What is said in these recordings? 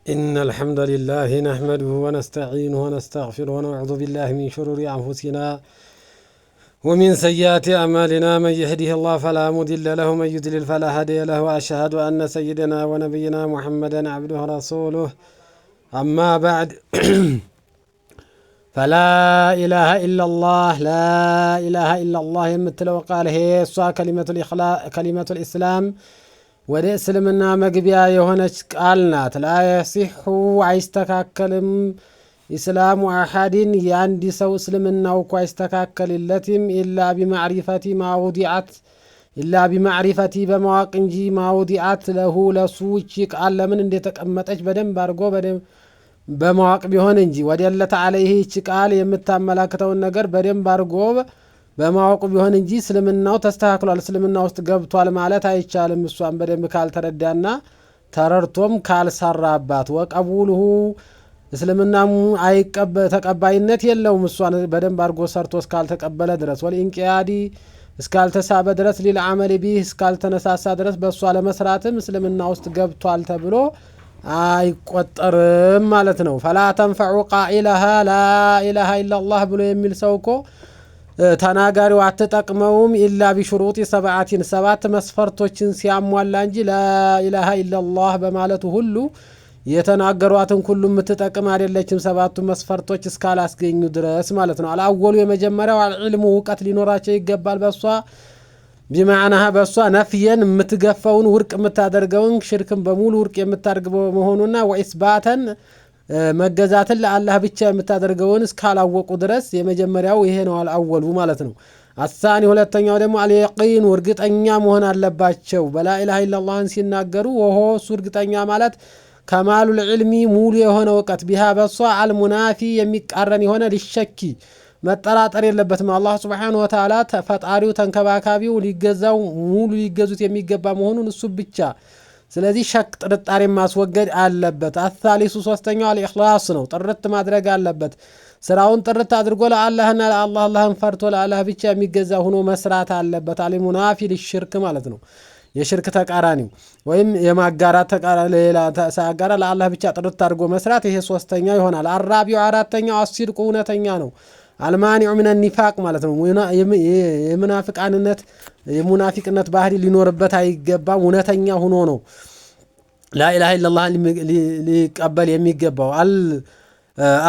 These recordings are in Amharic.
إن الحمد لله نحمده ونستعينه ونستغفره ونعوذ بالله من شرور أنفسنا ومن سيئات أعمالنا من يهده الله فلا مضل له ومن يضلل فلا هادي له وأشهد أن سيدنا ونبينا محمدا عبده ورسوله أما بعد فلا إله إلا الله لا إله إلا الله يمتلو قال هي كلمة الإسلام ወደ እስልምና መግቢያ የሆነች ቃል ናት። ላ የሲሑ አይስተካከልም ኢስላሙ አሐድን የአንድ ሰው እስልምናው እኮ አይስተካከልለትም ኢላ ቢማዕሪፈቲ በማወቅ እንጂ ማውዲዓት ለሁ ለሱ ይቺ ቃል ለምን እንደተቀመጠች በደንብ አድርጎ በማወቅ ቢሆን እንጂ ወደለተ አለይህ ይቺ ቃል የምታመላክተውን ነገር በደንብ አድርጎ በማወቁ ቢሆን እንጂ እስልምናው ተስተካክሏል እስልምና ውስጥ ገብቷል ማለት አይቻልም። እሷን በደንብ ካልተረዳና ተረርቶም ካልሰራባት ወቀቡልሁ እስልምናሙ ተቀባይነት የለውም እሷን በደንብ አድርጎ ሰርቶ እስካልተቀበለ ድረስ ወልኢንቂያዲ እስካልተሳበ ድረስ ሊልዓመል ቢህ እስካልተነሳሳ ድረስ በእሷ ለመስራትም እስልምና ውስጥ ገብቷል ተብሎ አይቆጠርም ማለት ነው። ፈላ ተንፈዑ ቃኢለሃ ላ ኢላሃ ኢላላህ ብሎ የሚል ሰው እኮ ተናጋሪው አትጠቅመውም ኢላ ቢሹሩጥ ሰባት መስፈርቶችን ሲያሟላ እንጂ ላኢላሃ ኢላላህ በማለቱ ሁሉ የተናገሯትን ሁሉ የምትጠቅም አይደለችም ሰባቱ መስፈርቶች እስካላስገኙ ድረስ ማለት ነው። አልአወሉ የመጀመሪያው አልዕልሙ እውቀት ሊኖራቸው ይገባል። በሷ ቢማዕናሃ በሷ ነፍየን የምትገፈውን ውርቅ የምታደርገውን ሽርክን በሙሉ ውርቅ የምታደርገው መሆኑና ወኢስባተን መገዛትን ለአላህ ብቻ የምታደርገውን እስካላወቁ ድረስ የመጀመሪያው ይሄ ነው አልአወሉ ማለት ነው። አሳኒ ሁለተኛው ደግሞ አልየቂን እርግጠኛ መሆን አለባቸው በላኢላሃ ኢላላህን ሲናገሩ ወሆ እሱ እርግጠኛ ማለት ከማሉል ዒልሚ ሙሉ የሆነ እውቀት ቢሃ በሷ አልሙናፊ የሚቃረን የሆነ ሊሸኪ መጠራጠር የለበትም። አላህ ሱብሓነሁ ወተዓላ ፈጣሪው ተንከባካቢው ሊገዛው ሙሉ ሊገዙት የሚገባ መሆኑን እሱ ብቻ ስለዚህ ሸክ ጥርጣሬ ማስወገድ አለበት። አሳሊሱ ሶስተኛው አልኢኽላስ ነው ጥርት ማድረግ አለበት። ስራውን ጥርት አድርጎ ለአላህና ለአላህን ፈርቶ ለአላህ ብቻ የሚገዛ ሆኖ መስራት አለበት። አልሙናፊ ሊሽርክ ማለት ነው የሽርክ ተቃራኒው ወይም የማጋራት ተቃራኒ ሌላ ሳጋራ ለአላህ ብቻ ጥርት አድርጎ መስራት ይሄ ሶስተኛው ይሆናል። አራቢው አራተኛው አስሲድቁ እውነተኛ ነው። አልማኒዑ ሚነ ኒፋቅ ማለት ነው የሙናፊቅነት ባህሪ ሊኖርበት አይገባም እውነተኛ ሆኖ ነው ላኢላሃ ኢላላህ ሊቀበል የሚገባው።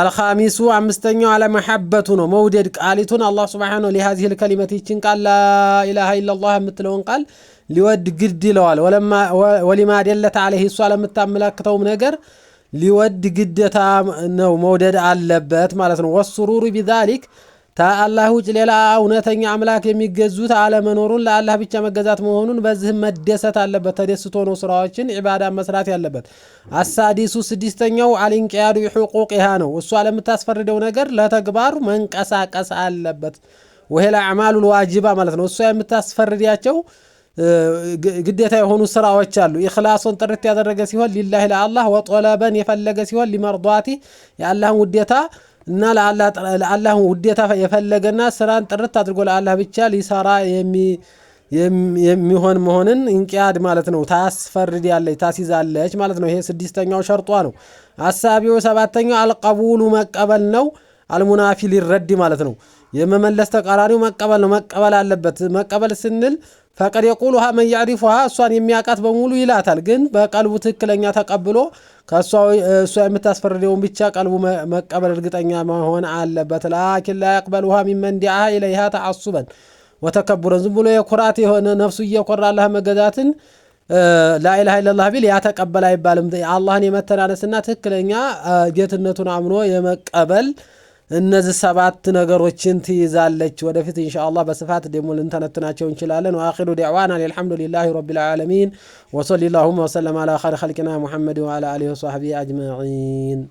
አልኻሚሱ አምስተኛው አለመሐበቱ ነው መውደድ ቃሊቱን አላህ ሱብሓነሁ ለዚህ الكلمه ይችን ቃል ላኢላሃ ኢላላህ የምትለውን ቃል ሊወድ ግድ ይለዋል። ወሊማ ደለት عليه እሷ ለምታመላክተውም ነገር ሊወድ ግዴታ ነው መውደድ አለበት ማለት ነው። ወሱሩሩ ቢዛሊክ ታአላህ ውጭ ሌላ እውነተኛ አምላክ የሚገዙት አለመኖሩን ለአላህ ብቻ መገዛት መሆኑን በዚህ መደሰት አለበት። ተደስቶ ነው ስራዎችን ኢባዳ መስራት ያለበት። አሳዲሱ ስድስተኛው አልኢንቂያዱ ሑቁቂሃ ነው እሷ ለምታስፈርደው ነገር ለተግባሩ መንቀሳቀስ አለበት። ወሄላ አዕማሉል ዋጂባ ማለት ነው እሷ የምታስፈርዳቸው ግዴታ የሆኑ ስራዎች አሉ። ኢኽላሱን ጥርት ያደረገ ሲሆን ሊላሂ ለአላህ ወጦለበን የፈለገ ሲሆን ሊመርዷቲ የአላህን ውዴታ እና ለአላህ ውዴታ የፈለገና ስራን ጥርት አድርጎ ለአላህ ብቻ ሊሰራ የሚሆን መሆንን ኢንቂያድ ማለት ነው ታስፈርዳለች ታሲዛለች ማለት ነው። ይሄ ስድስተኛው ሸርጧ ነው። አሳቢው ሰባተኛው አልቀቡሉ መቀበል ነው። አልሙናፊ ሊረድ ማለት ነው የመመለስ ተቃራኒው መቀበል ነው መቀበል አለበት። መቀበል ስንል ፈቀድ የቁሉሃ መን ያዕሪፉሃ እሷን የሚያቃት በሙሉ ይላታል ግን በቀልቡ ትክክለኛ ተቀብሎ ከሷ እሷ የምታስፈርደውን ብቻ ቀልቡ መቀበል እርግጠኛ መሆን አለበት። ላኪን ላ يقبلها ممن دعا اليها تعصبا وتكبرا ዝም ብሎ የኩራት የሆነ ነፍሱ እየኮራ አላህ መገዛትን ላኢላሃ ኢላላህ ቢል ያተቀበል አይባልም። አላህን የመተናነስና ትክክለኛ ጌትነቱን አምኖ የመቀበል እነዚህ ሰባት ነገሮችን ትይዛለች። ወደፊት ኢንሻአላህ በስፋት ደሞ ልንተነትናቸው እንችላለን። ወአኺሩ ዱዓዋና አልሐምዱሊላሂ ረቢል ዓለሚን ወሰለላሁ ወሰለም ዐላ ኸይሪ ኸልቂና ሙሐመድ ወዐላ አሊሂ ወሰህቢሂ አጅመዒን።